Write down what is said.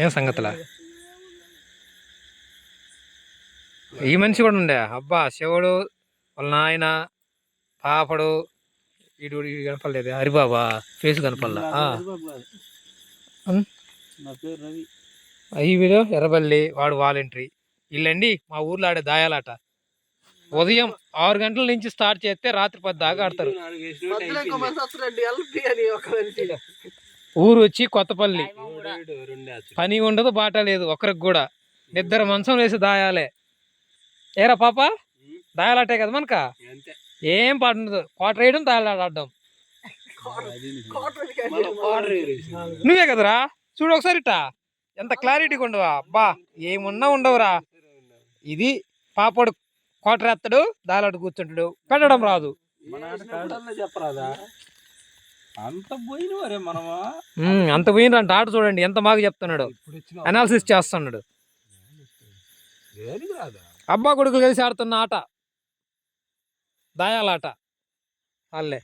ఏం సంగతులా? ఈ మనిషి కూడా ఉండే. అబ్బా, శివుడు వాళ్ళ నాయన పాపడు ఇటు కనపడలేదు. హరిబాబా ఫేస్ కనపడలా. ఈ వీడియో ఎర్రబల్లి వాడు వాలంటరీ. వీళ్ళండి మా ఊర్లో ఆడే దాయాలాట. ఉదయం 6 గంటల నుంచి స్టార్ట్ చేస్తే రాత్రి 10 దాకా ఆడతారు. ఊరు వచ్చి కొత్తపల్లి. పని ఉండదు, బాట లేదు ఒకరికి కూడా. ఇద్దరు మంచం వేసి దాయాలే. ఏరా పాప, దాయాలాటే కదా మనక. ఏం పాట ఉండదు, క్వార్టర్ వేయడం, దాయాలాడడం. నువ్వే కదరా, చూడు ఒకసారి ఇట్టా ఎంత క్లారిటీగా ఉండవా. అబ్బా, ఏమున్నా ఉండవురా. ఇది పాపడు క్వార్టర్ ఎత్తాడు, దాయాలాట కూర్చుంటాడు, పెట్టడం రాదు. అంత పోయినరంట. ఆట చూడండి ఎంత బాగా చెప్తున్నాడు, అనాలిసిస్ చేస్తున్నాడు. అబ్బా కొడుకులు కలిసి ఆడుతున్న ఆట దాయాలాట వాళ్ళే.